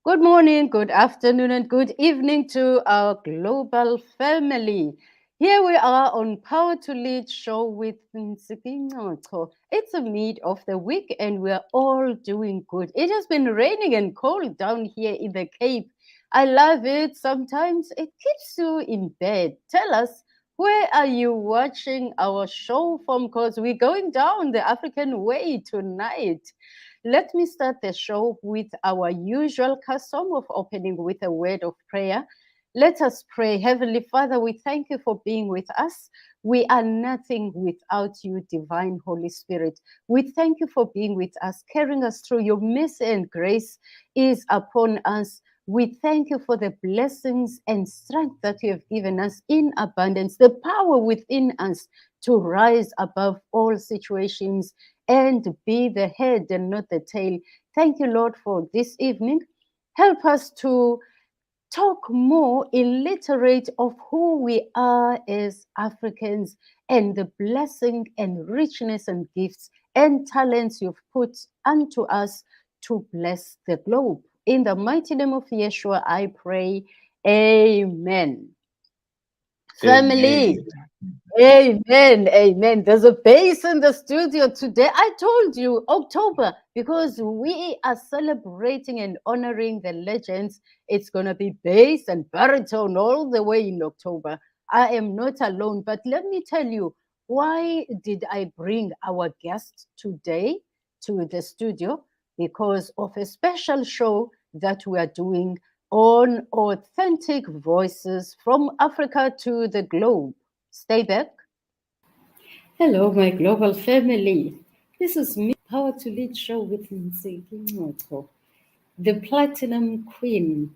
Good morning, good afternoon, and good evening to our global family. Here we are on Power to Lead show with Nsipho Ngcoco. It's a mid of the week and we're all doing good. It has been raining and cold down here in the Cape. I love it. Sometimes it keeps you in bed. Tell us, where are you watching our show from? Because we're going down the African way tonight. Let me start the show with our usual custom of opening with a word of prayer. Let us pray. Heavenly Father, we thank you for being with us. We are nothing without you, divine Holy Spirit. We thank you for being with us, carrying us through. Your mercy and grace is upon us. We thank you for the blessings and strength that you have given us in abundance, the power within us to rise above all situations and be the head and not the tail. Thank you, Lord, for this evening. Help us to talk more illiterate of who we are as Africans and the blessing and richness and gifts and talents you've put unto us to bless the globe. In the mighty name of Yeshua, I pray. Amen. Family. Amen. Amen. There's a bass in the studio today. I told you October because we are celebrating and honoring the legends. It's going to be bass and baritone all the way in October. I am not alone, but let me tell you, why did I bring our guest today to the studio? Because of a special show that we are doing on authentic voices from Africa to the globe. Stay back. Hello, my global family. This is me, Power to Lead show with Nsipho Ngcoco, the Platinum Queen.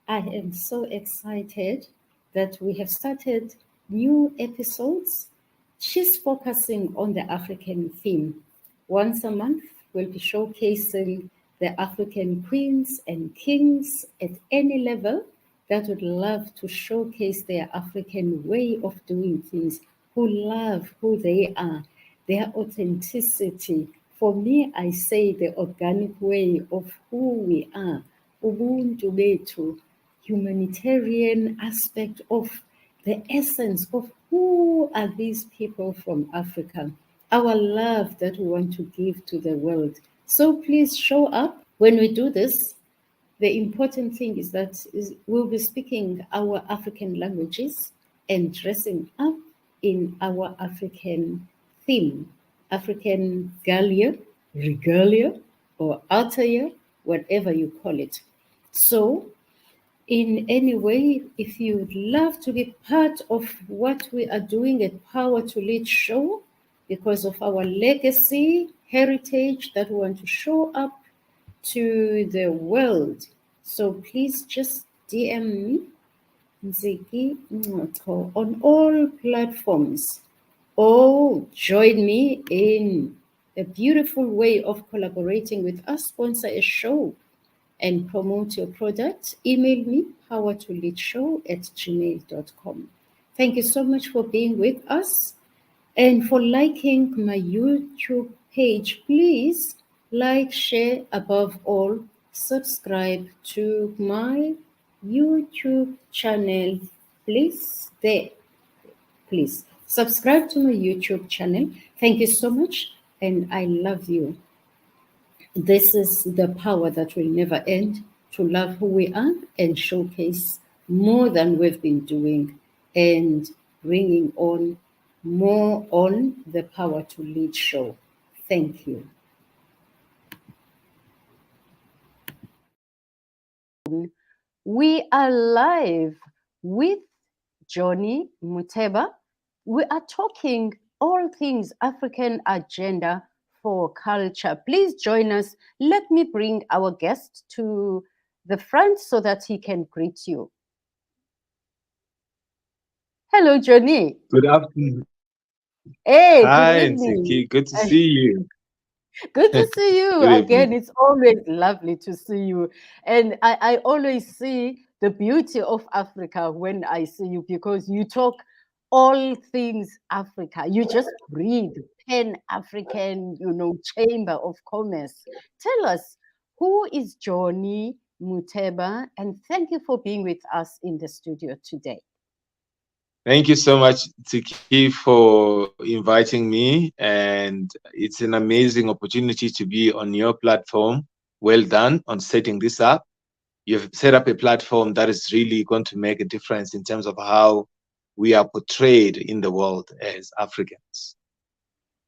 I am so excited that we have started new episodes. She's focusing on the African theme. Once a month, we'll be showcasing the African queens and kings at any level that would love to showcase their African way of doing things, who love who they are, their authenticity. For me, I say the organic way of who we are, ubuntu bethu, humanitarian aspect of the essence of who are these people from Africa, our love that we want to give to the world. So please show up when we do this. The important thing is that we'll be speaking our African languages and dressing up in our African theme, African regalia, or attire, whatever you call it. So, in any way, if you would love to be part of what we are doing at Power to Lead show, because of our legacy, heritage that we want to show up to the world. So please just DM me, Nsipho Ngcoco, on all platforms. Or join me in a beautiful way of collaborating with us, sponsor a show and promote your product. Email me, powertoleadshow@gmail.com. Thank you so much for being with us and for liking my YouTube page. Please like, share, above all, subscribe to my YouTube channel. Please, please subscribe to my YouTube channel. Thank you so much, and I love you. This is the power that will never end, to love who we are and showcase more than we've been doing and bringing on more on the Power to Lead show. Thank you. We are live with Johnny Muteba. We are talking all things African agenda for culture. Please join us. Let me bring our guest to the front so that he can greet you. Hello, Johnny. Good afternoon. Hey, good Hi, evening. Nsiki. Good to see you. Good to see you Good again. evening. It's always lovely to see you. And I always see the beauty of Africa when I see you because you talk all things Africa. You just breathe Pan African, Chamber of Commerce. Tell us, who is Johnny Muteba, and thank you for being with us in the studio today. Thank you so much, Tiki, for inviting me. And it's an amazing opportunity to be on your platform. Well done on setting this up. You've set up a platform that is really going to make a difference in terms of how we are portrayed in the world as Africans.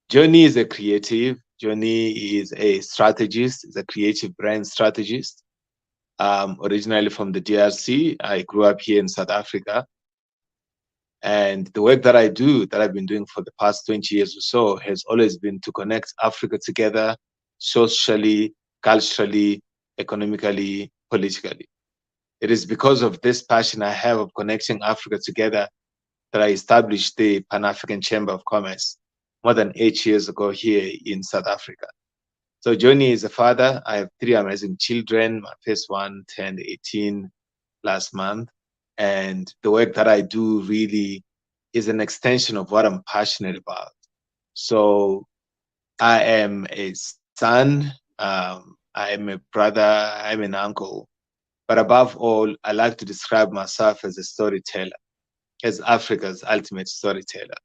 Johnny is a creative. Johnny is a strategist, is a creative brand strategist. Originally from the DRC. I grew up here in South Africa. And the work that I do, that I've been doing for the past 20 years or so, has always been to connect Africa together socially, culturally, economically, politically. It is because of this passion I have of connecting Africa together that I established the Pan African Chamber of Commerce more than 8 years ago here in South Africa. So Johnny is a father. I have three amazing children. My first one turned 18 last month. And the work that I do really is an extension of what I'm passionate about. So I am a son, I am a brother, I'm an uncle. But above all, I like to describe myself as a storyteller, as Africa's ultimate storyteller,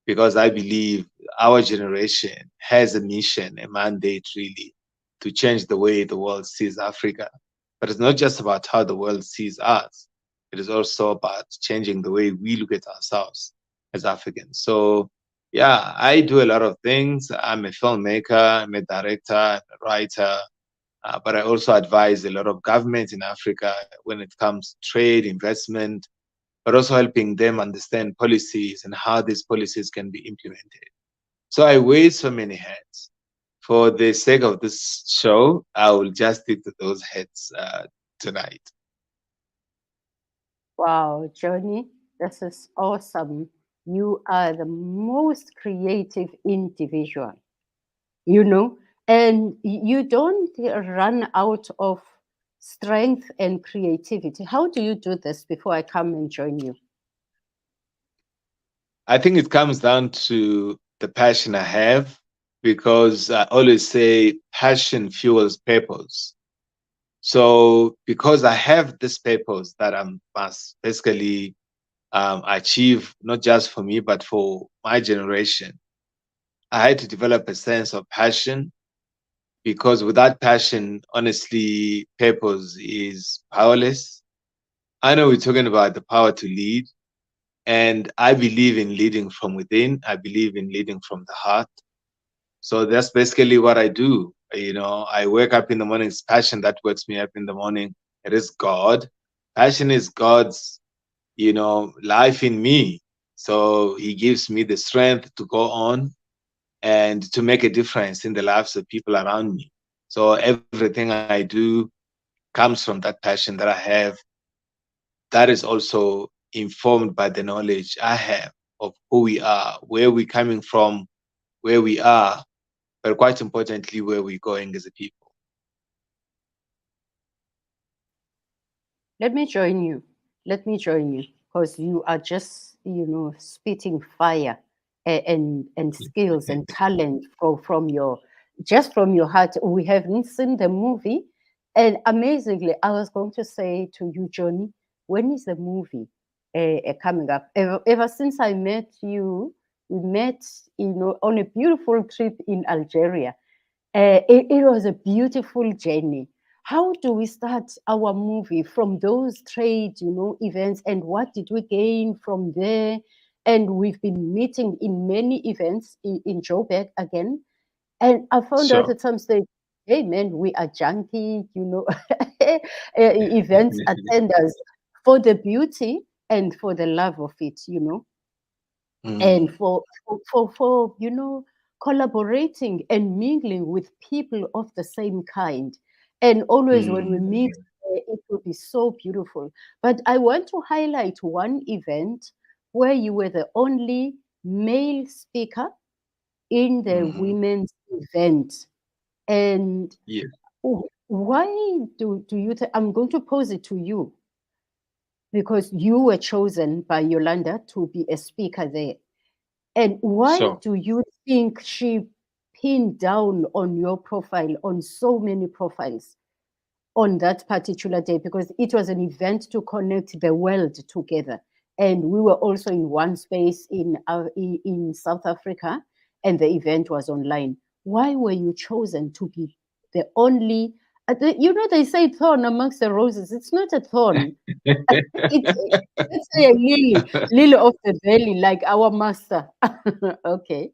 because I believe our generation has a mission, a mandate really, to change the way the world sees Africa. But it's not just about how the world sees us, it is also about changing the way we look at ourselves as Africans. So, yeah, I do a lot of things. I'm a filmmaker, I'm a director, I'm a writer, but I also advise a lot of governments in Africa when it comes to trade, investment, but also helping them understand policies and how these policies can be implemented. So I wear so many hats. For the sake of this show, I will just stick to those hats tonight. Wow, Johnny, this is awesome. You are the most creative individual, you know, and you don't run out of strength and creativity. How do you do this before I come and join you? I think it comes down to the passion I have, because I always say passion fuels purpose. So because I have this purpose that I must basically achieve, not just for me, but for my generation, I had to develop a sense of passion, because without passion, honestly, purpose is powerless. I know we're talking about the power to lead, and I believe in leading from within. I believe in leading from the heart. So that's basically what I do. You know, I wake up in the morning. It's passion that wakes me up in the morning. It is God. Passion is God's, life in me. So he gives me the strength to go on and to make a difference in the lives of people around me. So everything I do comes from that passion that I have, that is also informed by the knowledge I have of who we are, where we're coming from, where we are, but quite importantly, where we're going as a people. Let me join you. Let me join you because you are just, spitting fire and skills and talent from your just from your heart. We haven't seen the movie, and amazingly, I was going to say to you, Johnny, when is the movie coming up? Ever since I met you, we met, on a beautiful trip in Algeria. It was a beautiful journey. How do we start our movie from those trade, events, and what did we gain from there? And we've been meeting in many events in Joburg again. And I found out Sure. at some stage, hey man, we are junkie, events attenders for the beauty and for the love of it. And Mm, for collaborating and mingling with people of the same kind. And always when we mm, meet, it will be so beautiful. But I want to highlight one event where you were the only male speaker in the mhm. women's event. And Yeah, why do you think? I'm going to pose it to you because you were chosen by Yolanda to be a speaker there. And why sure. do you think she pinned down on your profile, on so many profiles? on that particular day because it was an event to connect the world together. And we were also in one space in South Africa, and the event was online. Why were you chosen to be the only? They say thorn amongst the roses. It's not a thorn. It's let's say a lily of the valley, like our master. Okay.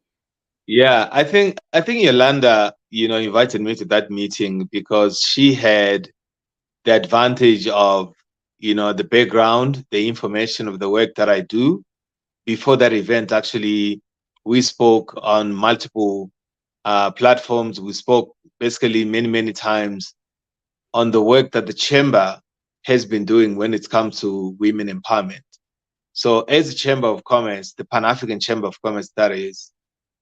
Yeah, I think Yolanda, invited me to that meeting because she had the advantage of, the background, the information of the work that I do. Before that event, actually, we spoke on multiple platforms. We spoke basically many, many times on the work that the chamber has been doing when it comes to women empowerment. So, as a Chamber of Commerce, the Pan African Chamber of Commerce, that is,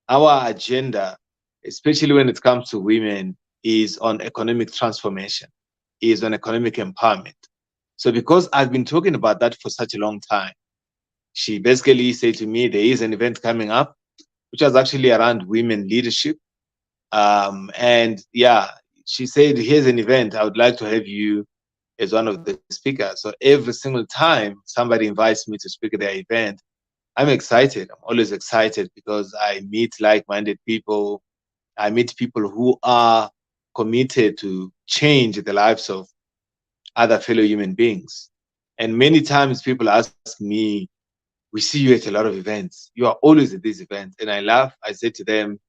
our agenda, especially when it comes to women, is on economic transformation, is on economic empowerment. So, because I've been talking about that for such a long time, she basically said to me, there is an event coming up, which was actually around women leadership. And yeah, she said, here's an event. I would like to have you as one of the speakers. So every single time somebody invites me to speak at their event, I'm excited. I'm always excited because I meet like-minded people. I meet people who are committed to change the lives of other fellow human beings. And many times people ask me, we see you at a lot of events. You are always at these events. And I laugh. I say to them,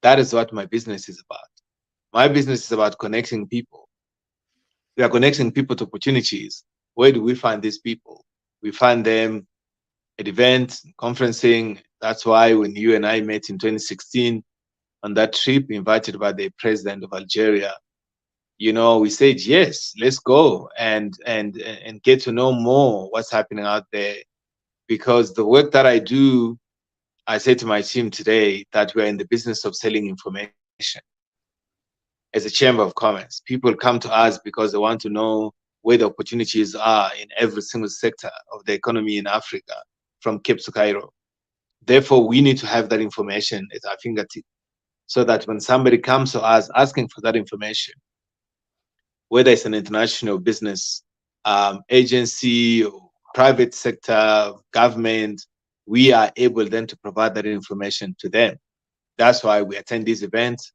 that is what my business is about. My business is about connecting people. We are connecting people to opportunities. Where do we find these people? We find them at events, conferencing. That's why when you and I met in 2016 on that trip, invited by the president of Algeria, we said, yes, let's go and get to know more what's happening out there. Because the work that I do, I said to my team today that we're in the business of selling information. As a Chamber of Commerce, people come to us because they want to know where the opportunities are in every single sector of the economy in Africa, from Cape to Cairo. Therefore, we need to have that information at our fingertips so that when somebody comes to us asking for that information, whether it's an international business agency or private sector, government, we are able then to provide that information to them. That's why we attend these events,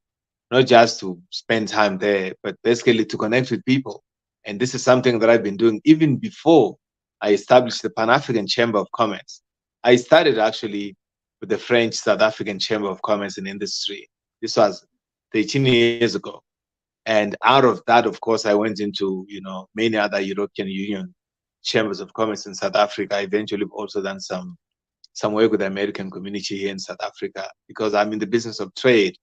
not just to spend time there, but basically to connect with people. And this is something that I've been doing even before I established the Pan-African Chamber of Commerce. I started actually with the French South African Chamber of Commerce and Industry. This was 13 years ago. And out of that, of course, I went into, many other European Union chambers of commerce in South Africa. I eventually also done some work with the American community here in South Africa because I'm in the business of trade.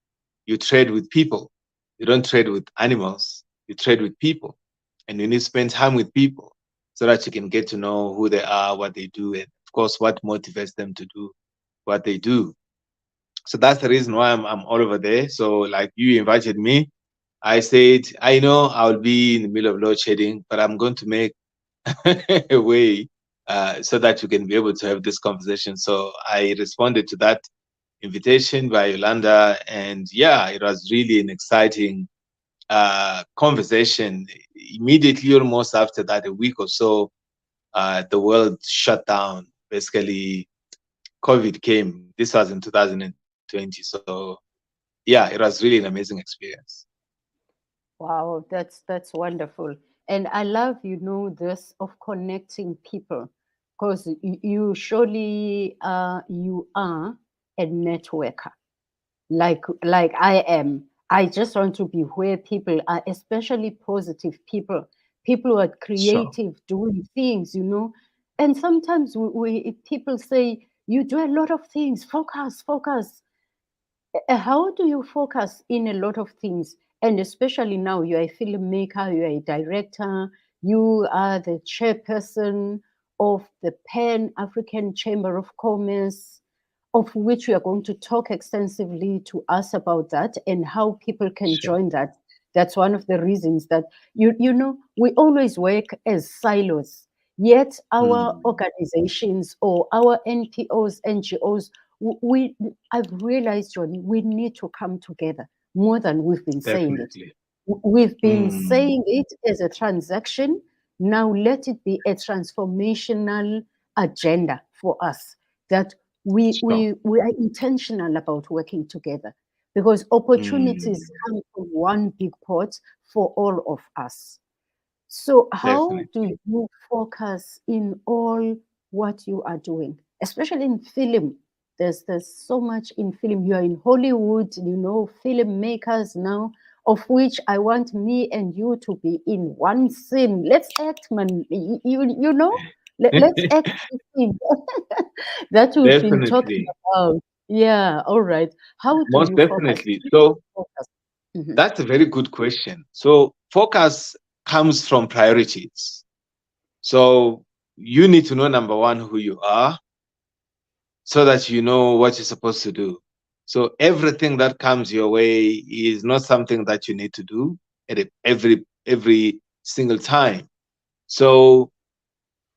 You trade with people. You don't trade with animals. You trade with people. And you need to spend time with people so that you can get to know who they are, what they do, and of course, what motivates them to do what they do. So that's the reason why I'm all over there. So like you invited me, I said, I know I'll be in the middle of load shedding, but I'm going to make a way so that you can be able to have this conversation. So I responded to that invitation by Yolanda, and yeah, it was really an exciting conversation. Immediately, almost after that, a week or so, the world shut down. Basically, COVID came. This was in 2020. So yeah, it was really an amazing experience. Wow, that's wonderful. And I love, this of connecting people because you surely you are a networker like I am. I just want to be where people are, especially positive people who are Sure. creative, doing things. And sometimes people say, you do a lot of things, focus. How do you focus in a lot of things? And especially now, you're a filmmaker, you're a director, you are the chairperson of the Pan African Chamber of Commerce, of which we are going to talk extensively to us about that and how people can Sure. join that. That's one of the reasons that we always work as silos. Yet our Hmm. organizations or our NPOs, NGOs, we I've realized, Johnny, we need to come together more than we've been saying it. Definitely. We've been Mm, saying it as a transaction. Now let it be a transformational agenda for us, that sure. we are intentional about working together, because opportunities Mm, come from one big pot for all of us. So, how do definitely. you focus in all what you are doing, especially in film? There's so much in film. You are in Hollywood, filmmakers now, of which I want me and you to be in one scene. Let's act, man. Let's act the scene that we've been talking Definitely. about. Yeah, all right. How do Most you focus? definitely. So Focus. Mhm. that's a very good question. So focus comes from priorities. So you need to know, number one, who you are so that you know what you're supposed to do. So everything that comes your way is not something that you need to do at every single time. So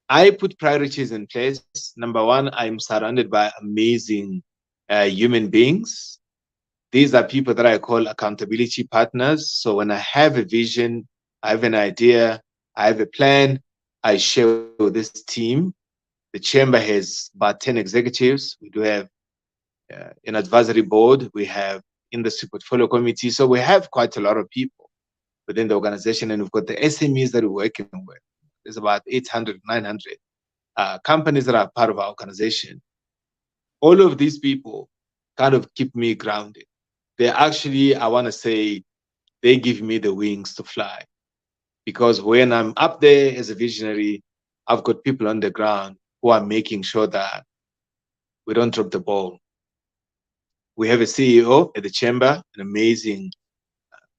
I put priorities in place. Number one, I'm surrounded by amazing human beings. These are people that I call accountability partners. So when I have a vision, I have an idea, I have a plan, I share with this team. The chamber has about 10 executives. We do have an advisory board. We have industry portfolio committee. So we have quite a lot of people within the organization, and we've got the SMEs that we're working with. There's about 800, 900 companies that are part of our organization. All of these people kind of keep me grounded. They actually, I want to say, they give me the wings to fly, because when I'm up there as a visionary, I've got people on the ground who are making sure that we don't drop the ball. We have a CEO at the chamber, an amazing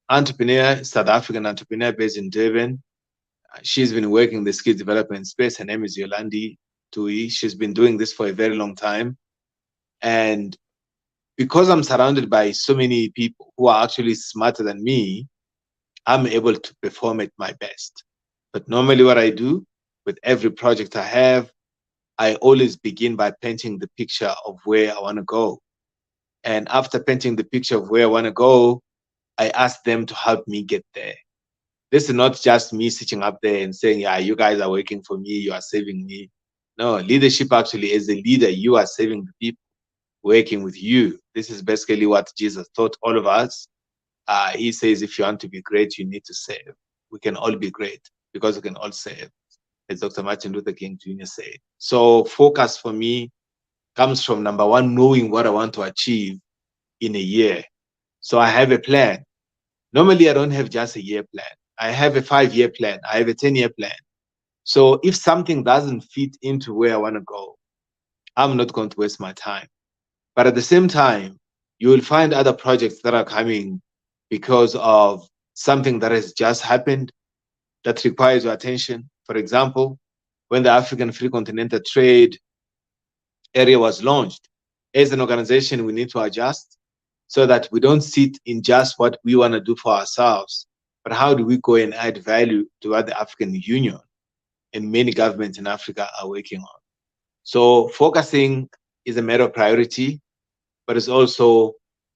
entrepreneur, South African entrepreneur based in Durban. She's been working in the skill development space. Her name is Yolandi Tui. She's been doing this for a very long time. And because I'm surrounded by so many people who are actually smarter than me, I'm able to perform at my best. But normally, what I do with every project I have, I always begin by painting the picture of where I want to go. And after painting the picture of where I want to go, I ask them to help me get there. This is not just me sitting up there and saying, yeah, you guys are working for me, you are saving me. No, leadership actually, as a leader, you are saving the people working with you. This is basically what Jesus taught all of us. He says, if you want to be great, you need to serve. We can all be great because we can all serve, as Dr. Martin Luther King Jr. said. So focus for me comes from, number one, knowing what I want to achieve in a year. So I have a plan. Normally, I don't have just a year plan. I have a 5-year plan. I have a 10-year plan. So if something doesn't fit into where I want to go, I'm not going to waste my time. But at the same time, you will find other projects that are coming because of something that has just happened that requires your attention. For example, when the African Free Continental Trade Area was launched, as an organization, we need to adjust so that we don't sit in just what we want to do for ourselves, but how do we go and add value to what the African Union and many governments in Africa are working on. So focusing is a matter of priority, but it's also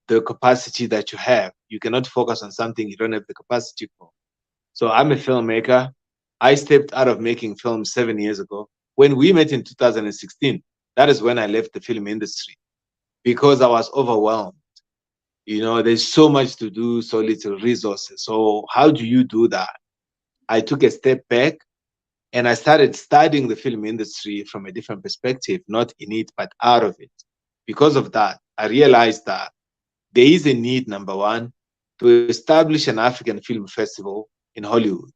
the capacity that you have. You cannot focus on something you don't have the capacity for. So I'm a filmmaker. I stepped out of making films 7 years ago. When we met in 2016, that is when I left the film industry because I was overwhelmed. There's so much to do, so little resources. So how do you do that? I took a step back and I started studying the film industry from a different perspective, not in it, but out of it. Because of that, I realized that there is a need, number one, to establish an African film festival in Hollywood.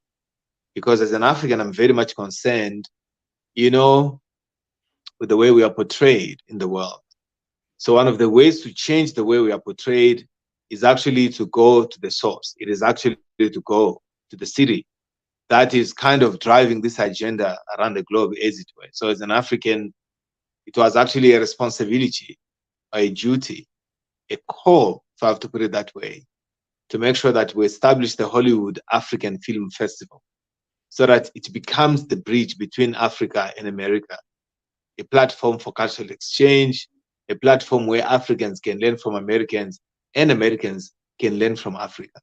Because as an African, I'm very much concerned, you know, with the way we are portrayed in the world. So one of the ways to change the way we are portrayed is actually to go to the source. It is actually to go to the city that is kind of driving this agenda around the globe, as it were. So as an African, it was actually a responsibility, a duty, a call, if I have to put it that way, to make sure that we establish the Hollywood African Film Festival so that it becomes the bridge between Africa and America, a platform for cultural exchange, a platform where Africans can learn from Americans and Americans can learn from Africa.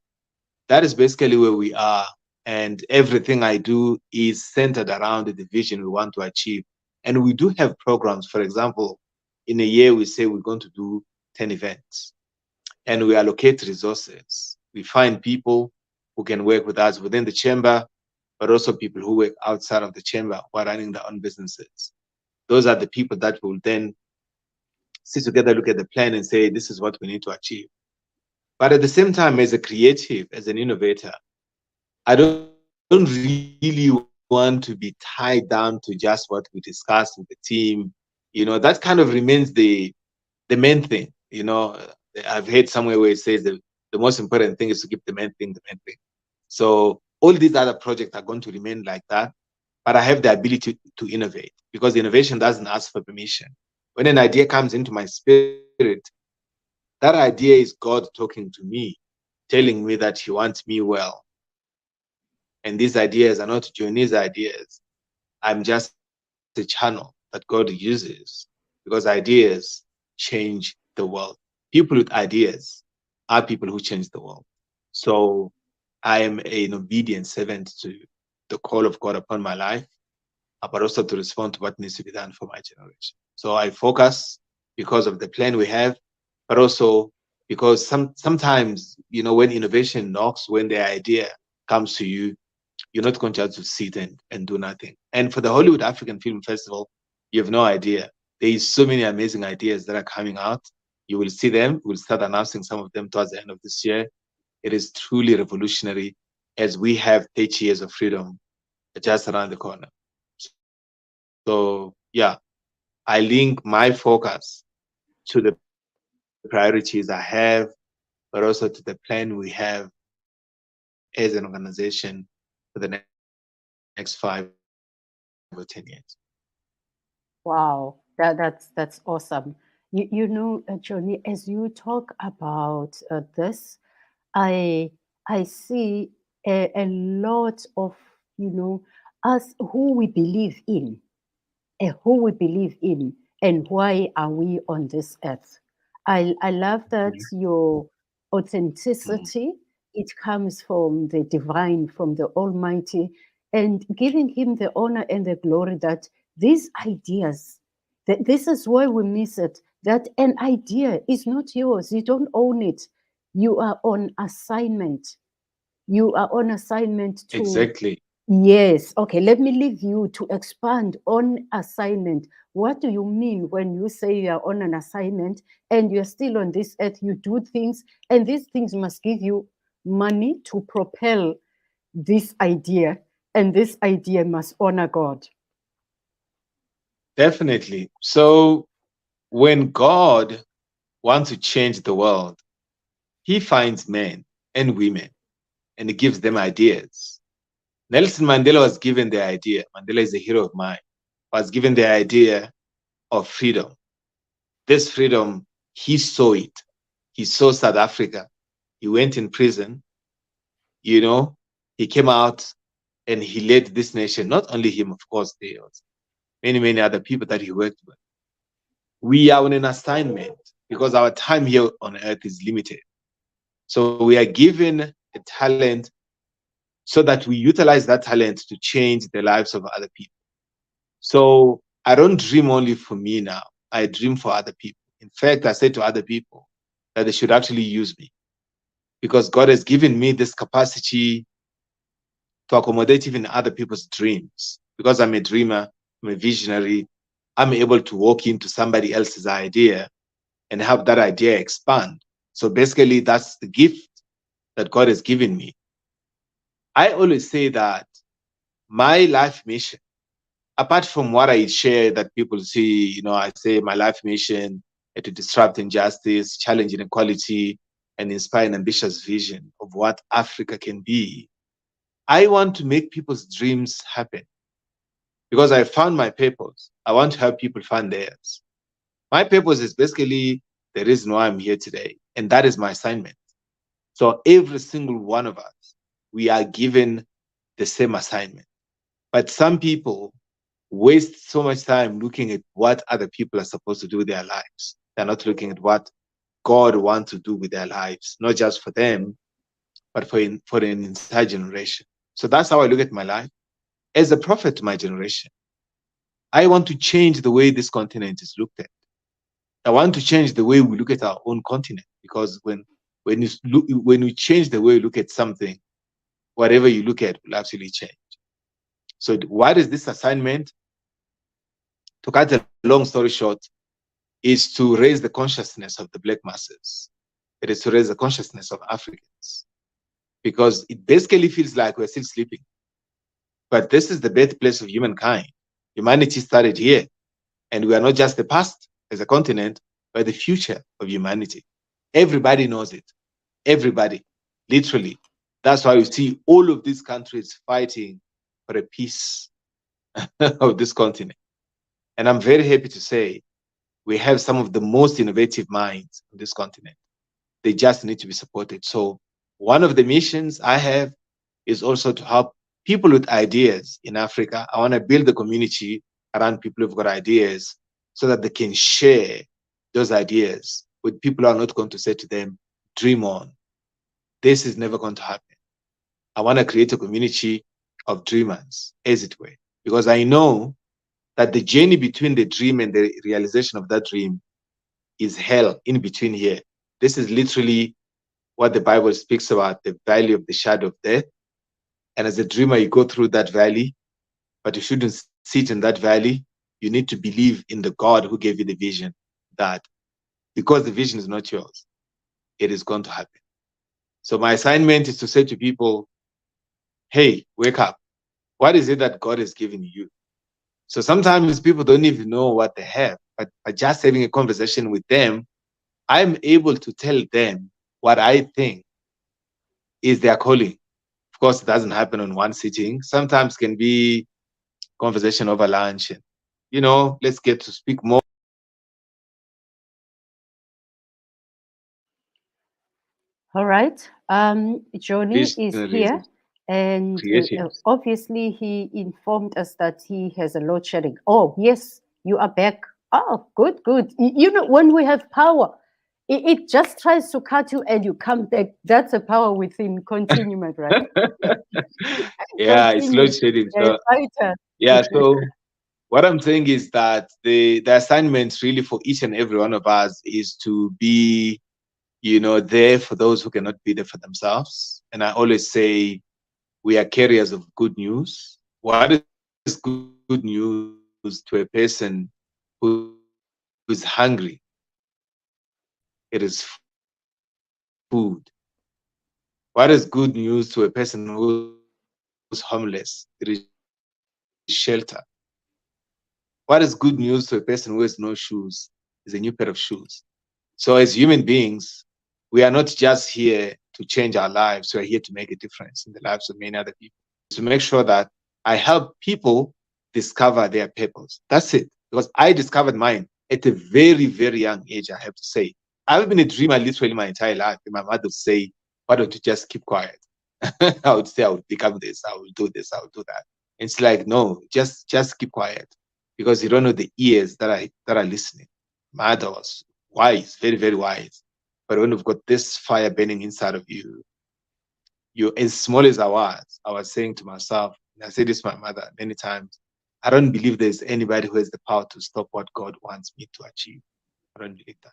That is basically where we are. And everything I do is centered around the vision we want to achieve. And we do have programs. For example, in a year, we say we're going to do 10 events and we allocate resources. We find people who can work with us within the chamber, but also people who work outside of the chamber who are running their own businesses. Those are the people that will then sit together, look at the plan, and say, this is what we need to achieve. But at the same time, as a creative, as an innovator, I don't really want to be tied down to just what we discussed with the team. That kind of remains the main thing. I've heard somewhere where it says the most important thing is to keep the main thing the main thing. So all these other projects are going to remain like that, but I have the ability to innovate because innovation doesn't ask for permission. When an idea comes into my spirit, that idea is God talking to me, telling me that He wants me well. And these ideas are not Johnny's ideas. I'm just a channel that God uses because ideas change the world. People with ideas are people who change the world. So I am an obedient servant to the call of God upon my life, but also to respond to what needs to be done for my generation. So I focus because of the plan we have, but also because sometimes, when innovation knocks, when the idea comes to you, you're not going to just to sit and do nothing. And for the Hollywood African Film Festival, you have no idea. There is so many amazing ideas that are coming out. You will see them. We'll start announcing some of them towards the end of this year. It is truly revolutionary as we have 30 years of freedom just around the corner. So yeah, I link my focus to the priorities I have, but also to the plan we have as an organization for the next 5 or 10 years. Wow, that's awesome. Johnny, as you talk about this, I I see a lot of us who we believe in, who we believe in, and why are we on this earth. I love that Mhm. your Mm. authenticity, it comes from the divine, from the Almighty, and giving Him the honor and the glory that these ideas, that this is why we miss it, that an idea is not yours, you don't own it, you are on assignment. You are on assignment to. Exactly. Yes. Okay. Let me leave you to expand on assignment. What do you mean when you say you are on an assignment and you're still on this earth? You do things, and these things must give you money to propel this idea, and this idea must honor God. Definitely. So when God wants to change the world, He finds men and women and He gives them ideas. Nelson Mandela was given the idea. Mandela is a hero of mine. Was given the idea of freedom. This freedom, he saw it. He saw South Africa. He went in prison. You know, he came out and he led this nation. Not only him, of course, there was many other people that he worked with. We are on an assignment because our time here on earth is limited. So we are given a talent so that we utilize that talent to change the lives of other people. So I don't dream only for me now. I dream for other people. In fact, I say to other people that they should actually use me because God has given me this capacity to accommodate even other people's dreams. Because I'm a dreamer, I'm a visionary, I'm able to walk into somebody else's idea and have that idea expand. So basically, that's the gift that God has given me. I always say that my life mission, apart from what I share that people see, I say my life mission to disrupt injustice, challenge inequality, and inspire an ambitious vision of what Africa can be. I want to make people's dreams happen because I found my purpose. I want to help people find theirs. My purpose is basically the reason why I'm here today, and that is my assignment. So every single one of us, we are given the same assignment. But some people waste so much time looking at what other people are supposed to do with their lives. They're not looking at what God wants to do with their lives, not just for them, but for an entire generation. So that's how I look at my life. As a prophet to my generation, I want to change the way this continent is looked at. I want to change the way we look at our own continent, because when you change the way you look at something, whatever you look at will absolutely change. So what is this assignment? To cut a long story short, is to raise the consciousness of the black masses. It is to raise the consciousness of Africans, because it basically feels like we're still sleeping. But this is the birthplace of humankind. Humanity started here, and we are not just the past as a continent, but the future of humanity. Everybody knows it. Everybody, literally. That's why you see all of these countries fighting for a piece of this continent. And I'm very happy to say we have some of the most innovative minds on this continent. They just need to be supported. So one of the missions I have is also to help people with ideas in Africa. I want to build a community around people who've got ideas so that they can share those ideas with people who are not going to say to them, dream on. This is never going to happen. I want to create a community of dreamers, as it were, because I know that the journey between the dream and the realization of that dream is hell in between here. This is literally what the Bible speaks about, the valley of the shadow of death. And as a dreamer, you go through that valley, but you shouldn't sit in that valley. You need to believe in the God who gave you the vision, that because the vision is not yours, it is going to happen. So my assignment is to say to people, hey, wake up. What is it that God has given you? So sometimes people don't even know what they have, but by just having a conversation with them, I'm able to tell them what I think is their calling. Of course, it doesn't happen on one sitting. Sometimes can be conversation over lunch, and let's get to speak more. All right. Johnny is Visionaries, here, and creatives. obviously he informed us that he has a load shedding. Oh, yes, you are back. Oh, good, good. You know, when we have power, it just tries to cut you and you come back. That's a power within continuum, right? Yeah, it's Continue. load shedding. Yeah, So fighter. yeah, so what I'm saying is that the assignment really for each and every one of us is to be, there for those who cannot be there for themselves. And I always say we are carriers of good news. What is good news to a person who is hungry? It is food. What is good news to a person who is homeless? It is shelter. What is good news to a person who has no shoes? Is a new pair of shoes. So as human beings, we are not just here to change our lives. We are here to make a difference in the lives of many other people. To make sure that I help people discover their purpose. That's it. Because I discovered mine at a very, very young age, I have to say. I've been a dreamer literally my entire life. And my mother would say, why don't you just keep quiet? I would say I would become this, I will do this, I will do that. It's like, no, just keep quiet, because you don't know the ears that are listening. My mother was wise, very, very wise. But when you've got this fire burning inside of you, as small as I was saying to myself, and I said this to my mother many times, I don't believe there's anybody who has the power to stop what God wants me to achieve. I don't believe that.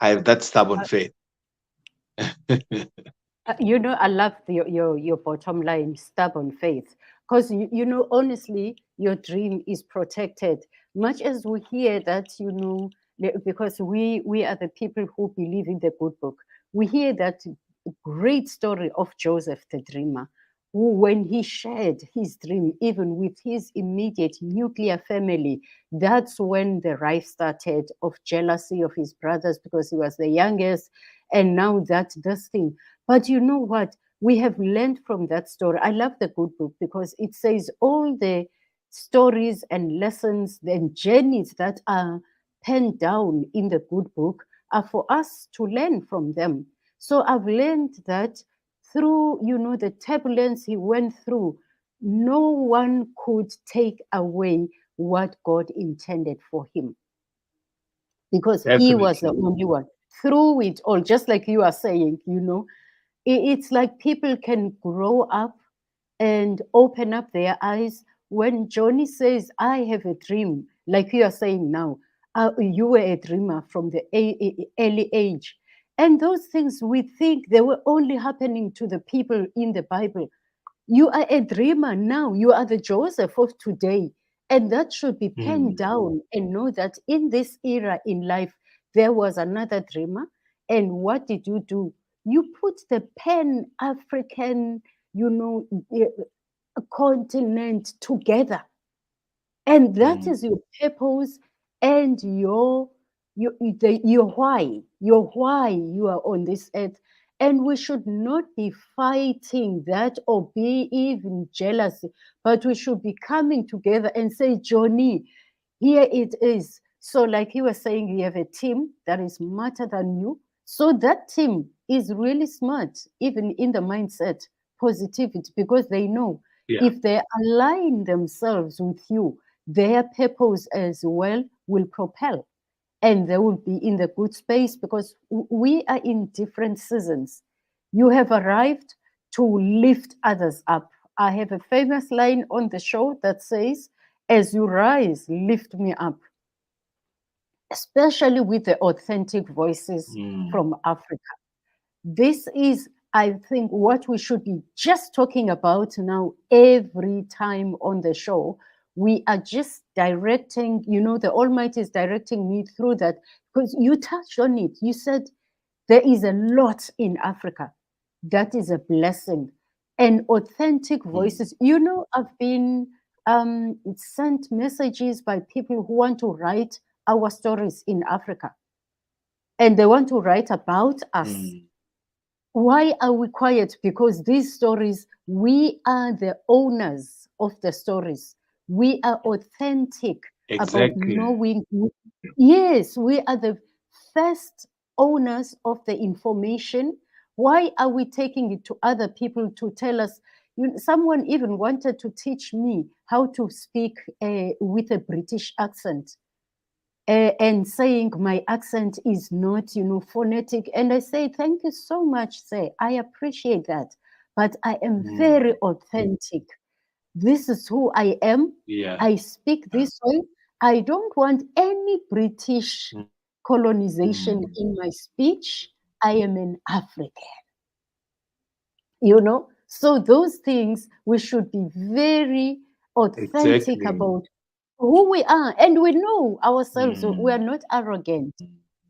I have that stubborn faith. I love your bottom line, stubborn faith, because honestly, your dream is protected. Much as we hear that, because we are the people who believe in the good book. We hear that great story of Joseph the dreamer, who, when he shared his dream, even with his immediate nuclear family, that's when the rife started of jealousy of his brothers because he was the youngest, and now that this thing. But you know what? We have learned from that story. I love the good book because it says all the stories and lessons and journeys that are penned down in the good book are for us to learn from them. So I've learned that through, the turbulence he went through, no one could take away what God intended for him because he was the Definitely. only one through it all, just like you are saying, It's like people can grow up and open up their eyes. When Johnny says, I have a dream, like you are saying now, you were a dreamer from the early age. And those things we think they were only happening to the people in the Bible. You are a dreamer now. You are the Joseph of today. And that should be penned Mm. down and know that in this era in life, there was another dreamer. And what did you do? You put the pan African, continent together, and that Mm. is your purpose and your why you are on this earth. And we should not be fighting that or be even jealous, but we should be coming together and say, Johnny, here it is. So like you were saying, you have a team that is smarter than you, so that team is really smart even in the mindset positivity, because they know Yeah. if they align themselves with you, their purpose as well will propel, and they will be in the good space, because we are in different seasons. You have arrived to lift others up. I have a famous line on the show that says, as you rise, lift me up, especially with the authentic voices Mm. from Africa. This is, I think, what we should be just talking about now every time on the show. We are just directing, the Almighty is directing me through that, because you touched on it. You said there is a lot in Africa that is a blessing, and authentic Mm. voices. I've been sent messages by people who want to write our stories in Africa, and they want to write about us. Mm. Why are we quiet? Because these stories, we are the owners of the stories. We are authentic about Exactly. knowing. Yes, we are the first owners of the information. Why are we taking it to other people to tell us? Someone even wanted to teach me how to speak with a British accent, and saying my accent is not, phonetic. And I say, thank you so much, sir. I appreciate that. But I am very Mm. authentic. This is who I am. Yeah. I speak this way. I don't want any British colonization Mm. in my speech. I am an African. So those things we should be very authentic Exactly. about who we are, and we know ourselves. We are Mm. not arrogant,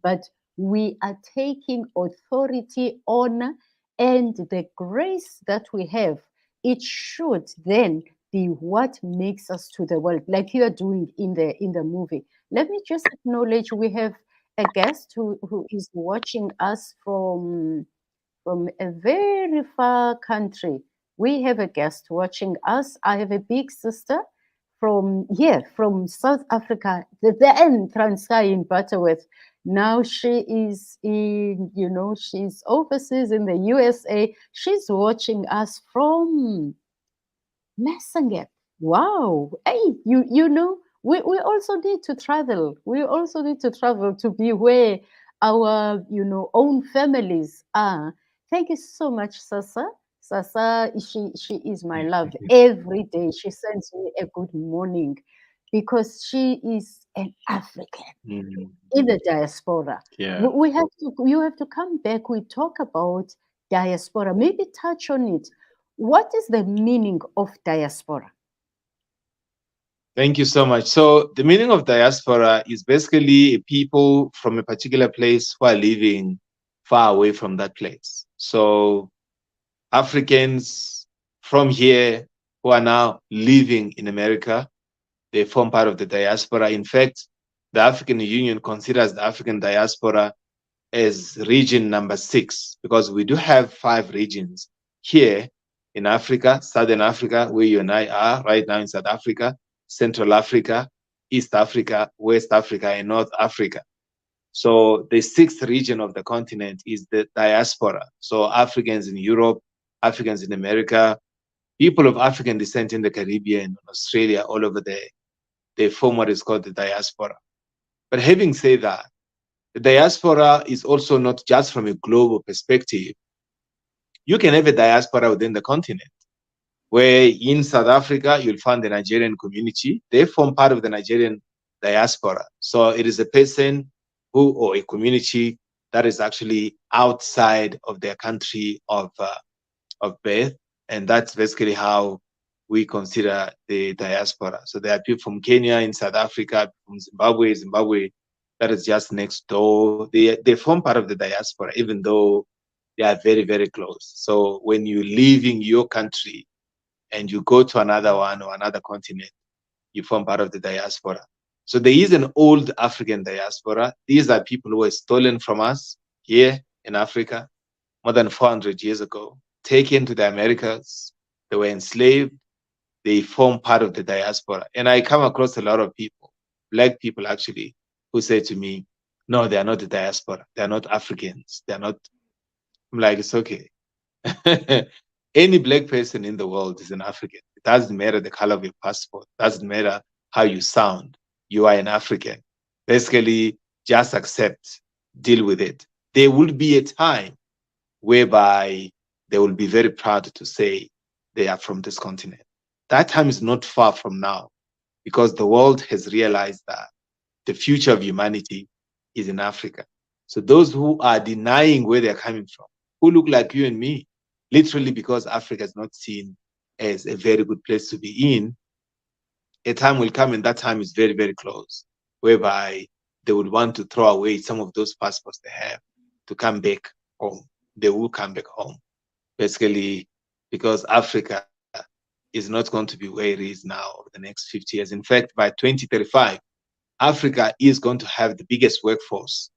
but we are taking authority, honor, and the grace that we have. It should then be what makes us to the world, like you are doing in the movie. Let me just acknowledge we have a guest who is watching us from a very far country. We have a guest watching us. I have a big sister from here, from South Africa, the end Transkei in Butterworth. Now she is she's overseas in the USA. She's watching us from Messenger. Wow. Hey, we also need to travel. We also need to travel to be where our, own families are. Thank you so much, Sasa. Sasa, she is my love. Every day she sends me a good morning, because she is an African Mm. in the diaspora. Yeah. We have to, you have to come back. We talk about diaspora. Maybe touch on it. What is the meaning of diaspora? Thank you so much. So the meaning of diaspora is basically a people from a particular place who are living far away from that place. So Africans from here who are now living in America, they form part of the diaspora. In fact, the African Union considers the African diaspora as region number 6, because we do have 5 regions here in Africa: Southern Africa, where you and I are right now in South Africa; Central Africa; East Africa; West Africa; and North Africa. So the 6th region of the continent is the diaspora. So Africans in Europe, Africans in America, people of African descent in the Caribbean, Australia, all over there, they form what is called the diaspora. But having said that, the diaspora is also not just from a global perspective. you can have a diaspora within the continent, where in South Africa, you'll find the Nigerian community. They form part of the Nigerian diaspora. So it is a person who, or a community that is actually outside of their country of birth. And that's basically how we consider the diaspora. So there are people from Kenya, in South Africa, from Zimbabwe, that is just next door. They form part of the diaspora, even though they are very, very close. So when you're leaving your country and you go to another one or another continent, you form part of the diaspora. So there is an old African diaspora. These are people who were stolen from us here in Africa more than 400 years ago, taken to the Americas. They were enslaved. They form part of the diaspora. And I come across a lot of people, Black people actually, who say to me, no, they are not the diaspora. They are not Africans. They're not. I'm like, it's okay. Any Black person in the world is an African. It doesn't matter the color of your passport. It doesn't matter how you sound. You are an African. Basically, just accept, deal with it. There will be a time whereby they will be very proud to say they are from this continent. That time is not far from now, because the world has realized that the future of humanity is in Africa. So those who are denying where they're coming from, who look like you and me, literally because Africa is not seen as a very good place to be in, a time will come, and that time is very, very close, whereby they would want to throw away some of those passports they have to come back home. They will come back home, basically, because Africa is not going to be where it is now over the next 50 years. In fact, by 2035, Africa is going to have the biggest workforce,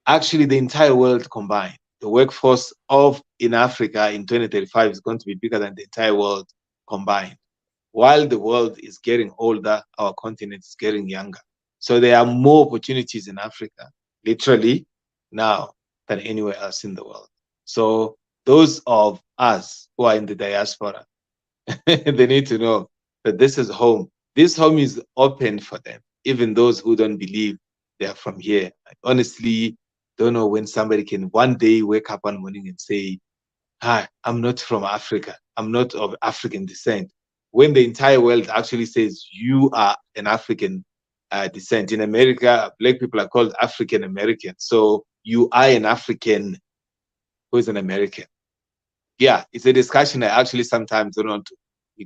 actually the entire world combined. The workforce in Africa in 2035 is going to be bigger than the entire world combined. While the world is getting older, our continent is getting younger. So there are more opportunities in Africa, literally, now than anywhere else in the world. So those of us who are in the diaspora, they need to know that this is home. This home is open for them, even those who don't believe they are from here. I honestly don't know when somebody can one day wake up one morning and say, hi, I'm not from Africa. I'm not of African descent. When the entire world actually says you are an African descent. In America, Black people are called African American. So you are an African who is an American. Yeah, it's a discussion I actually sometimes don't want to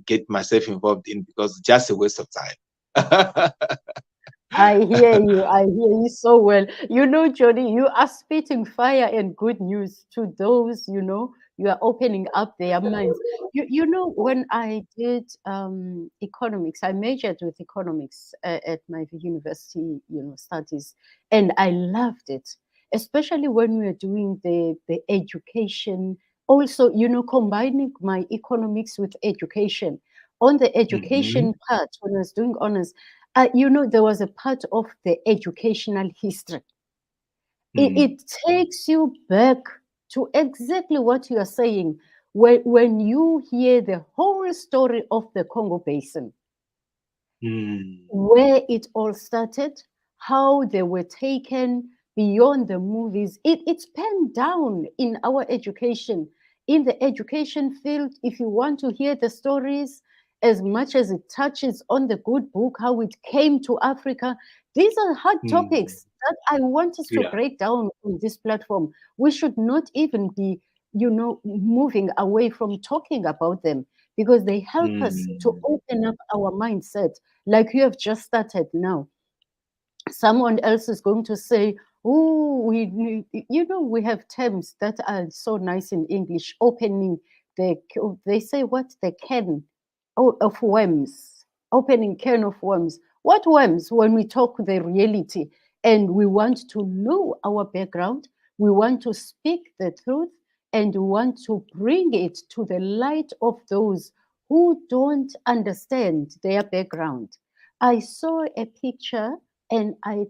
get myself involved in, because it's just a waste of time. I hear you. I hear you so well. You know, Johnny, you are spitting fire and good news to those, you are opening up their minds. You know, when I did economics, I majored with economics at my university, studies, and I loved it, especially when we were doing the education. Also, combining my economics with education. On the Mhm. education part, when I was doing honors, there was a part of the educational history. Mm. It takes you back to exactly what you are saying. When you hear the whole story of the Congo Basin, Mm. where it all started, how they were taken beyond the movies. It's penned down in our education. In the education field, if you want to hear the stories, as much as it touches on the good book, how it came to Africa, these are hard Mm. topics that I want us to Yeah. break down on this platform. We should not even be, moving away from talking about them, because they help us to Mm. open up our mindset, like you have just started now. Someone else is going to say, oh, we have terms that are so nice in English, opening they say what, the can of worms, opening can of worms. What worms? When we talk the reality and we want to know our background, we want to speak the truth, and we want to bring it to the light of those who don't understand their background. I saw a picture, and I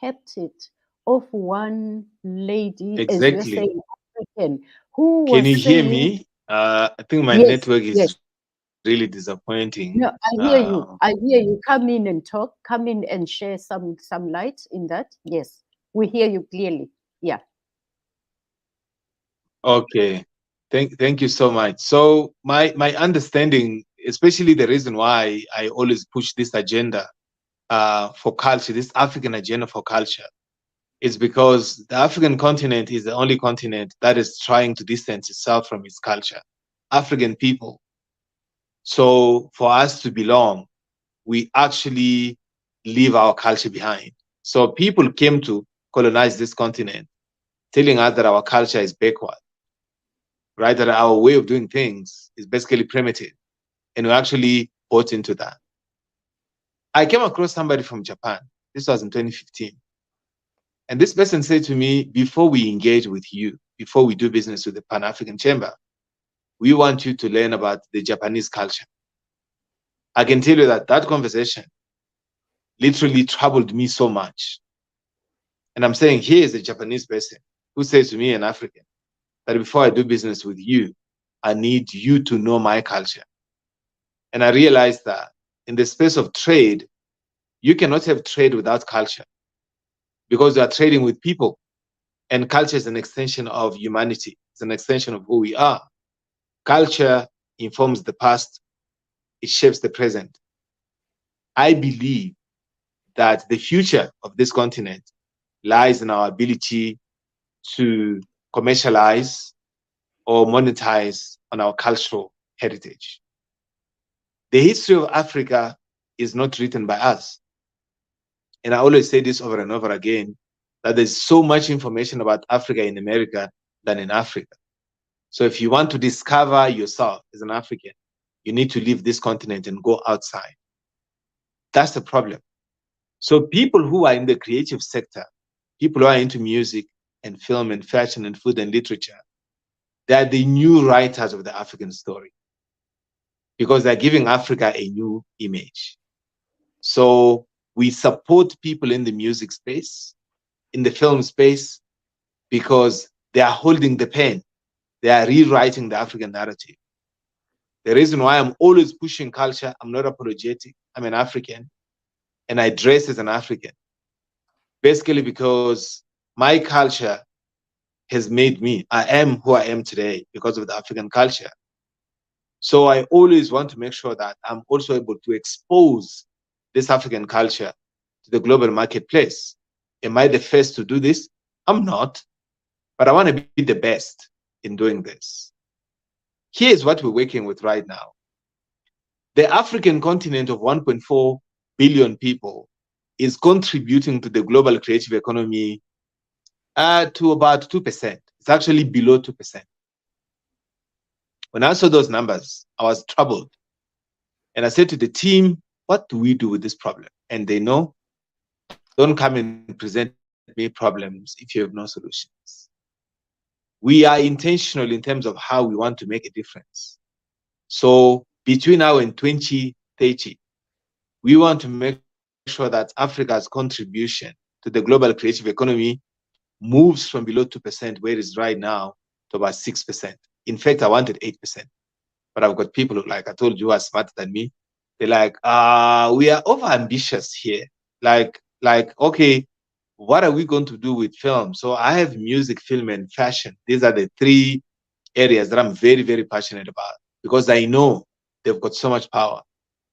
kept it, of one lady, as you are Exactly. saying, African, who Can you was hear saying, me? I think my yes, network yes. is really disappointing. No, I hear you. I hear you. Come in and talk. Come in and share some light in that. Yes, we hear you clearly. Yeah. Okay. Thank you so much. So my understanding, especially the reason why I always push this agenda for culture, this African agenda for culture, is because the African continent is the only continent that is trying to distance itself from its culture. African people. So for us to belong, we actually leave our culture behind. So people came to colonize this continent, telling us that our culture is backward, right? That our way of doing things is basically primitive. And we actually bought into that. I came across somebody from Japan. This was in 2015. And this person said to me, before we engage with you, before we do business with the Pan African Chamber, we want you to learn about the Japanese culture. I can tell you that that conversation literally troubled me so much. And I'm saying, here is a Japanese person who says to me, an African, that before I do business with you, I need you to know my culture. And I realized that in the space of trade, you cannot have trade without culture because you are trading with people. And culture is an extension of humanity. It's an extension of who we are. Culture informs the past. It shapes the present. I believe that the future of this continent lies in our ability to commercialize or monetize on our cultural heritage. The history of Africa is not written by us. And I always say this over and over again, that there's so much information about Africa in America than in Africa. So if you want to discover yourself as an African, you need to leave this continent and go outside. That's the problem. So people who are in the creative sector, people who are into music and film and fashion and food and literature, they are the new writers of the African story because they're giving Africa a new image. So we support people in the music space, in the film space, because they are holding the pen. They are rewriting the African narrative. The reason why I'm always pushing culture, I'm not apologetic. I'm an African and I dress as an African. Basically because my culture has made me, I am who I am today because of the African culture. So I always want to make sure that I'm also able to expose this African culture to the global marketplace. Am I the first to do this? I'm not, but I want to be the best in doing this. Here's what we're working with right now. The African continent of 1.4 billion people is contributing to the global creative economy to about 2%. It's actually below 2%. When I saw those numbers, I was troubled. And I said to the team, what do we do with this problem? And they know, don't come and present me problems if you have no solutions. We are intentional in terms of how we want to make a difference. So between now and 2030, we want to make sure that Africa's contribution to the global creative economy moves from below 2%, where it is right now, to about 6%. In fact, I wanted 8%. But I've got people who, like I told you, are smarter than me. They're like, we are over ambitious here. Like, okay, what are we going to do with film? So I have music, film, and fashion. These are the three areas that I'm very, very passionate about because I know they've got so much power.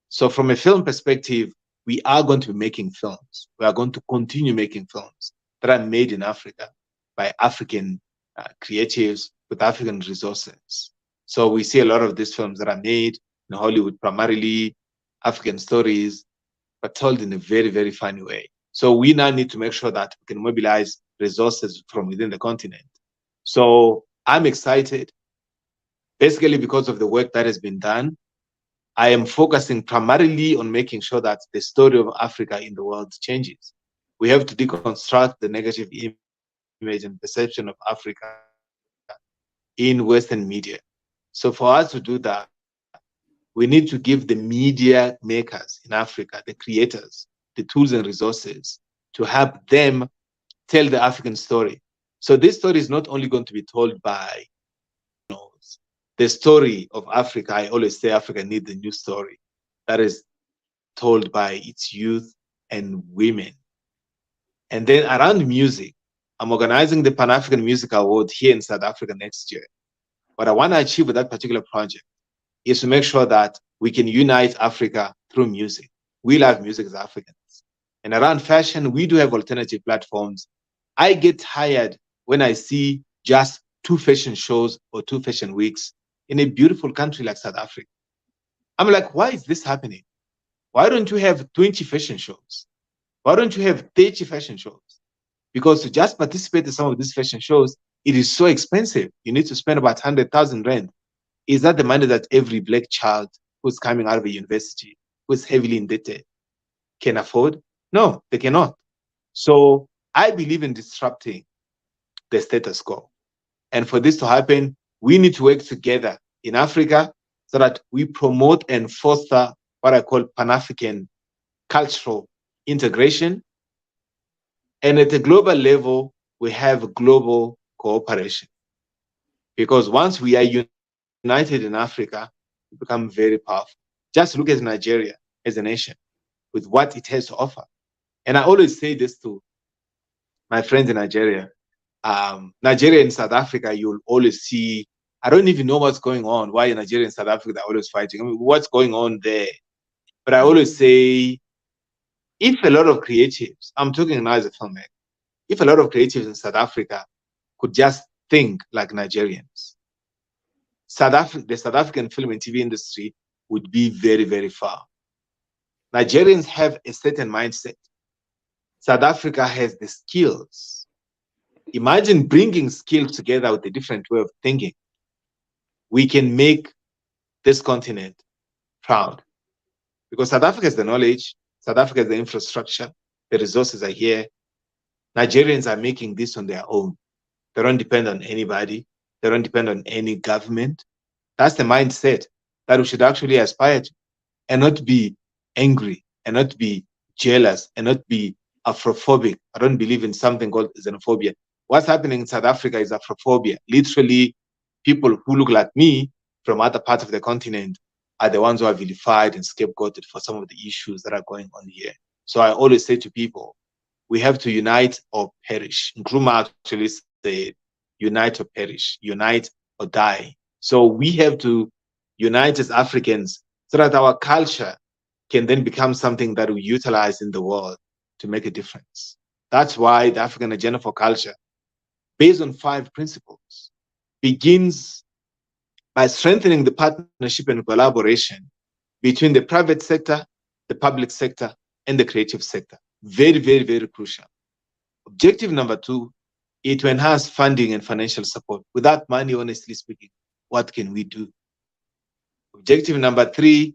So from a film perspective, we are going to be making films. We are going to continue making films that are made in Africa by African creatives with African resources. So we see a lot of these films that are made in Hollywood, primarily African stories, but told in a very, very funny way. So we now need to make sure that we can mobilize resources from within the continent. So I'm excited, basically because of the work that has been done. I am focusing primarily on making sure that the story of Africa in the world changes. We have to deconstruct the negative image and perception of Africa in Western media. So for us to do that, we need to give the media makers in Africa, the creators, the tools and resources to help them tell the African story. So this story is not only going to be told by the story of Africa. I always say Africa needs a new story that is told by its youth and women. And then around music, I'm organizing the Pan-African Music Award here in South Africa next year. what I want to achieve with that particular project is to make sure that we can unite Africa through music. We love music as Africans. And around fashion, we do have alternative platforms. I get tired when I see just 2 fashion shows or 2 fashion weeks in a beautiful country like South Africa. I'm like, why is this happening? Why don't you have 20 fashion shows? Why don't you have 30 fashion shows? Because to just participate in some of these fashion shows, it is so expensive. You need to spend about 100,000 rand. Is that the money that every black child who's coming out of a university, who's heavily indebted, can afford? No, they cannot. So I believe in disrupting the status quo. And for this to happen, we need to work together in Africa so that we promote and foster what I call Pan-African cultural integration. And at a global level, we have global cooperation. Because once we are united in Africa, we become very powerful. Just look at Nigeria as a nation with what it has to offer. And I always say this to my friends in Nigeria. Nigeria and South Africa, you'll always see, I don't even know what's going on, why Nigeria and South Africa are always fighting. I mean, what's going on there? But I always say, if a lot of creatives, I'm talking now as a filmmaker, if a lot of creatives in South Africa could just think like Nigerians, the South African film and TV industry would be very, very far. Nigerians have a certain mindset. South Africa has the skills. Imagine bringing skills together with a different way of thinking. We can make this continent proud. Because South Africa has the knowledge, South Africa has the infrastructure, the resources are here. Nigerians are making this on their own. They don't depend on anybody. They don't depend on any government. That's the mindset that we should actually aspire to, and not be angry, and not be jealous, and not be Afrophobic. I don't believe in something called xenophobia. What's happening in South Africa is Afrophobia. Literally, people who look like me from other parts of the continent are the ones who are vilified and scapegoated for some of the issues that are going on here. So I always say to people, we have to unite or perish. Nkrumah actually said, unite or perish, unite or die. So we have to unite as Africans so that our culture can then become something that we utilize in the world to make a difference. That's why the African Agenda for Culture, based on 5 principles, begins by strengthening the partnership and collaboration between the private sector, the public sector, and the creative sector. Very, very, very crucial. Objective number 2 is to enhance funding and financial support. Without money, honestly speaking, what can we do? Objective number 3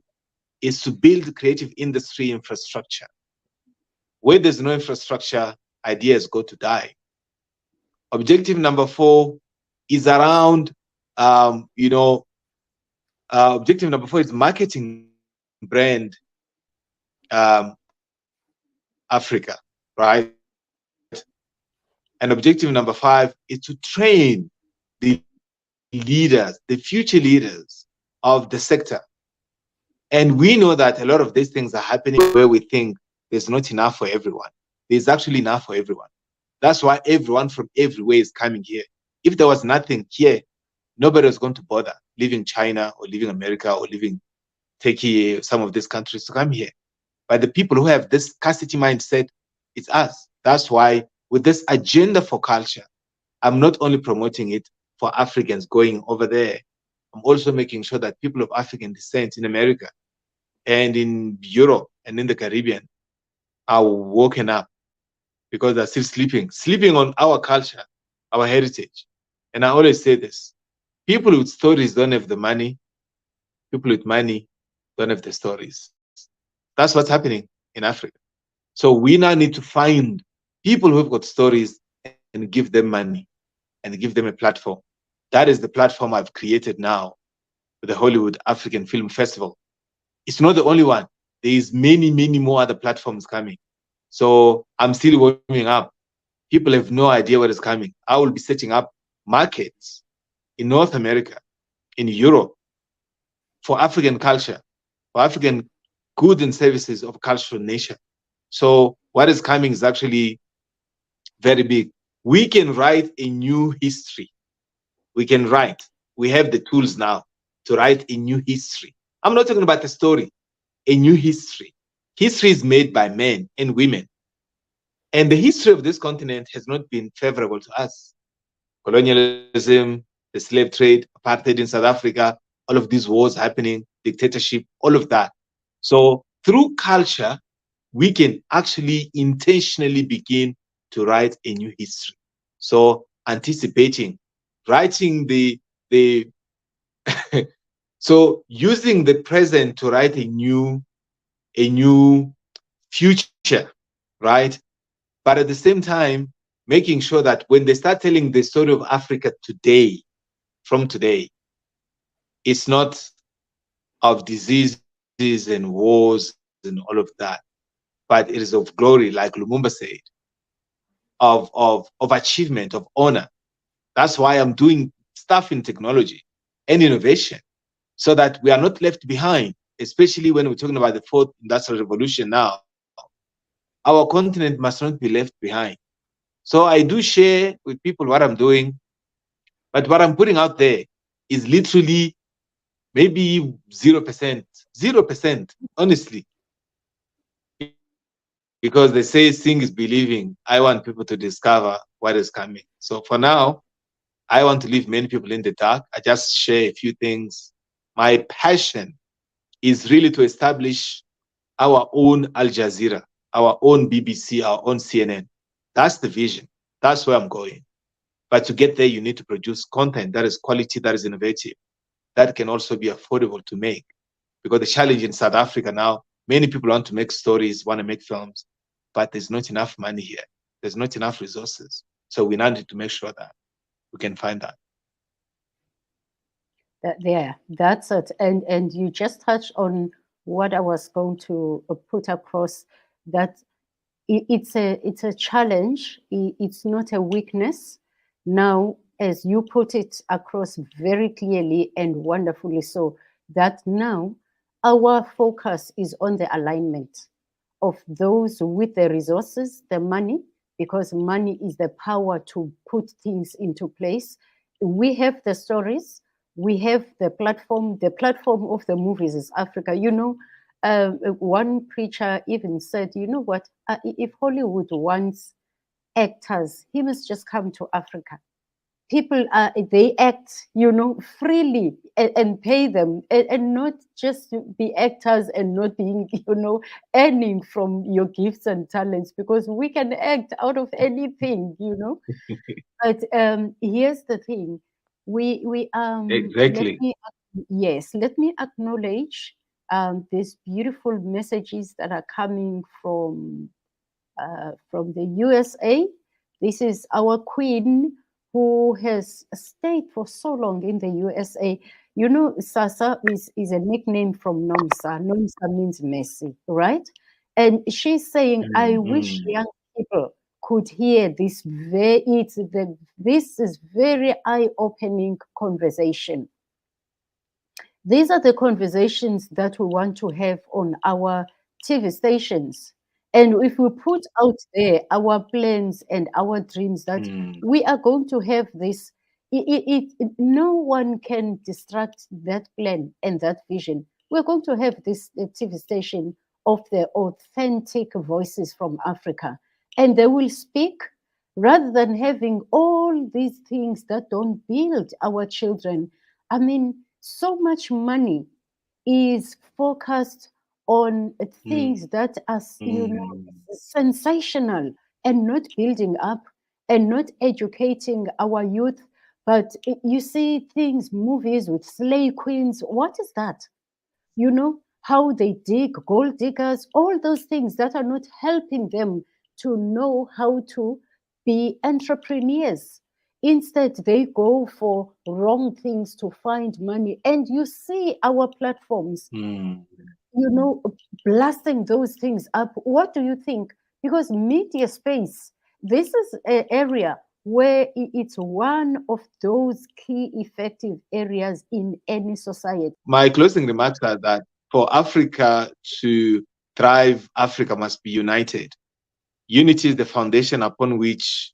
is to build creative industry infrastructure. Where there's no infrastructure, ideas go to die. Objective number 4 is around, objective number 4 is marketing brand Africa, right? And objective number 5 is to train the leaders, the future leaders of the sector. And we know that a lot of these things are happening where we think there's not enough for everyone. There's actually enough for everyone. That's why everyone from everywhere is coming here. If there was nothing here, nobody was going to bother leaving China or leaving America or leaving Turkey, some of these countries to come here. But the people who have this scarcity mindset, it's us. That's why with this agenda for culture, I'm not only promoting it for Africans going over there, I'm also making sure that people of African descent in America and in Europe and in the Caribbean are woken up, because they're still sleeping on our culture, our heritage. And I always say this, people with stories don't have the money. People with money don't have the stories. That's what's happening in Africa. So we now need to find people who've got stories and give them money and give them a platform. That is the platform I've created now with the Hollywood African Film Festival. It's not the only one. There is many, many more other platforms coming. So I'm still warming up. People have no idea what is coming. I will be setting up markets in North America, in Europe, for African culture, for African goods and services of cultural nature. So what is coming is actually very big. We can write a new history. We can write. we have the tools now to write a new history. I'm not talking about a story, a new history. History is made by men and women. And the history of this continent has not been favorable to us. Colonialism, the slave trade, apartheid in South Africa, all of these wars happening, dictatorship, all of that. So through culture, we can actually intentionally begin to write a new history. So anticipating, writing the so using the present to write a new future, right? But at the same time, making sure that when they start telling the story of Africa today, from today, it's not of diseases and wars and all of that, but it is of glory, like Lumumba said, of achievement, of honor. That's why I'm doing stuff in technology and innovation so that we are not left behind, especially when we're talking about the fourth industrial revolution now. Our continent must not be left behind. So I do share with people what I'm doing, but what I'm putting out there is literally maybe 0%, 0%, honestly, because they say seeing is believing. I want people to discover what is coming. So for now, I want to leave many people in the dark. I just share a few things. My passion is really to establish our own Al Jazeera, our own BBC, our own CNN. That's the vision. That's where I'm going. But to get there, you need to produce content that is quality, that is innovative, that can also be affordable to make. Because the challenge in South Africa now, many people want to make stories, want to make films, but there's not enough money here. There's not enough resources. So we now need to make sure that we can find that. Yeah, that's it. And you just touched on what I was going to put across, that it's a challenge. It's not a weakness. Now, as you put it across very clearly and wonderfully, so that now our focus is on the alignment of those with the resources, the money, because money is the power to put things into place. We have the stories, we have the platform. The platform of the movies is Africa. One preacher even said, you know what, if Hollywood wants actors, he must just come to Africa. People are, they act, freely, and pay them, and not just to be actors and not being, earning from your gifts and talents, because we can act out of anything. But here's the thing, we let Exactly. me yes, let me acknowledge these beautiful messages that are coming from the USA. This is our queen who has stayed for so long in the USA. Sasa is a nickname from Nomsa. Nomsa means Messi, right? And she's saying, I wish Mm. young people could hear this is very eye-opening conversation. These are the conversations that we want to have on our TV stations. And if we put out there our plans and our dreams that Mm. we are going to have this, no one can distract that plan and that vision. We're going to have this TV station of the authentic voices from Africa, and they will speak rather than having all these things that don't build our children. I mean, so much money is focused on things Mm. that are, Mm. sensational, and not building up and not educating our youth. But you see things, movies with slave queens. What is that? How they dig, gold diggers, all those things that are not helping them to know how to be entrepreneurs. Instead, they go for wrong things to find money. And you see our platforms, Mm. you know, blasting those things up. What do you think? Because media space, this is an area where it's one of those key effective areas in any society. My closing remarks are that for Africa to thrive, Africa must be united. Unity is the foundation upon which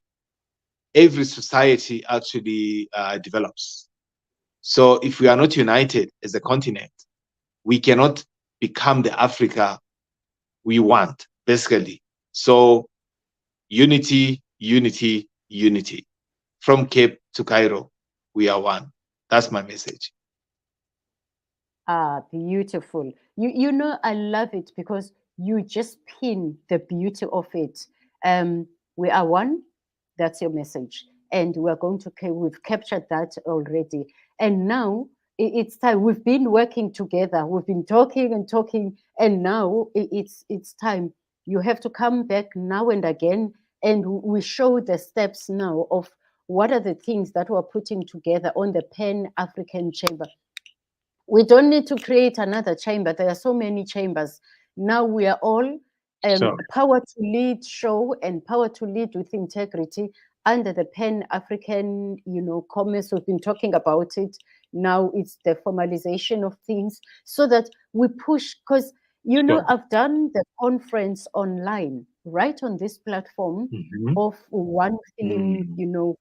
every society actually develops. So if we are not united as a continent, we cannot become the Africa we want, basically. So unity, unity, unity. From Cape to Cairo, we are one. That's my message. Ah, beautiful. You know, I love it because you just pin the beauty of it. We are one. That's your message, and we're going to. We've captured that already, and now it's time. We've been working together. We've been talking and talking, and now it's time. You have to come back now and again, and we show the steps now of what are the things that we're putting together on the Pan African Chamber. We don't need to create another chamber. There are so many chambers. Now we are all So, Power to Lead show and Power to Lead with Integrity under the Pan African, commerce. We've been talking about it. Now it's the formalization of things so that we push, because, sure. I've done the conference online, right on this platform Mhm. of one film, Mm,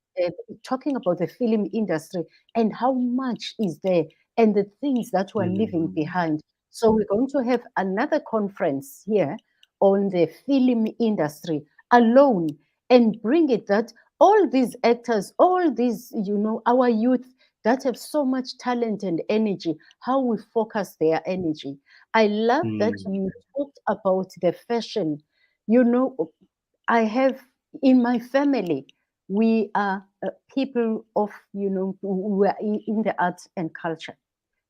talking about the film industry and how much is there and the things that we're leaving mm, behind. So we're going to have another conference here on the film industry alone and bring it that all these actors, all these, our youth that have so much talent and energy, how we focus their energy. I love that mm, you talked about the fashion. You know, I have in my family, we are people of, who are in the arts and culture.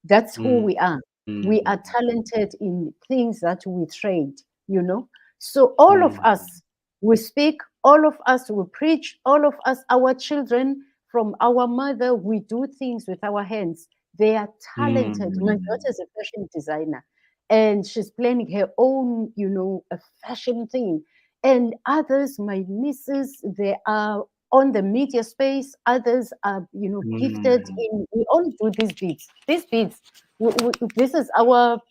That's who we are. mm, We are talented in things that we trade. So all of mm, us, we speak, all of us, we preach, all of us, our children from our mother, we do things with our hands. They are talented. My daughter mm, is a fashion designer and she's planning her own, a fashion thing. And others, my nieces, they are on the media space. Others are, gifted mm, in. We all do these beads. These beads. This is our,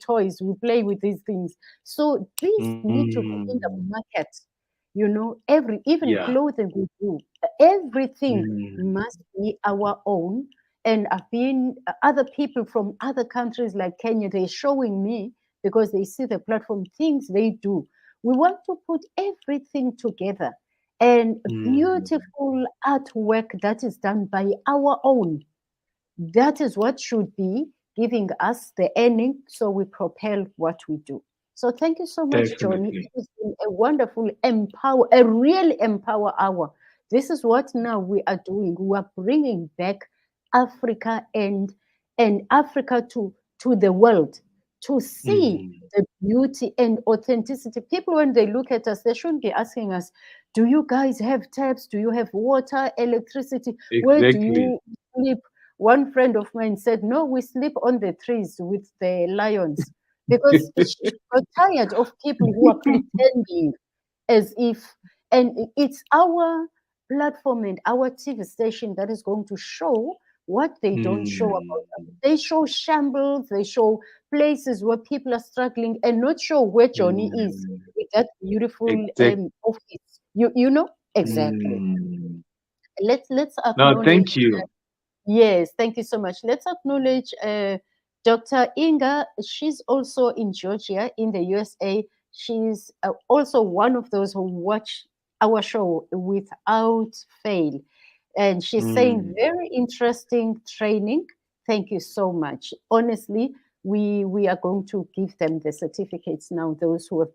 toys. We play with these things. So these need to be in the mm. market. Every even Yeah. clothing we do, everything Mm, must be our own. And I've been other people from other countries like Kenya. They're showing me because they see the platform things they do. We want to put everything together and mm, beautiful artwork that is done by our own. That is what should be giving us the earning so we propel what we do. So thank you so much, Johnny. definitely. It has been a wonderful a real empower hour. This is what now we are doing. We are bringing back Africa and Africa to the world to see Mm, the beauty and authenticity. People, when they look at us, they shouldn't be asking us, do you guys have taps? Do you have water, electricity? Where do exactly. you sleep? One friend of mine said, no, we sleep on the trees with the lions because she got tired of people who are pretending as if, and it's our platform and our TV station that is going to show what they don't show about us. Mm, They show shambles, they show places where people are struggling and not show where Johnny is mm, with that beautiful exact. office. You know? Exactly. Mm. Let's No, acknowledge. thank you. Yes, thank you so much. Let's acknowledge Dr. Inga. She's also in Georgia, in the USA. She's also one of those who watch our show without fail. And she's saying, Mm, very interesting training. Thank you so much. Honestly, we are going to give them the certificates now, those who have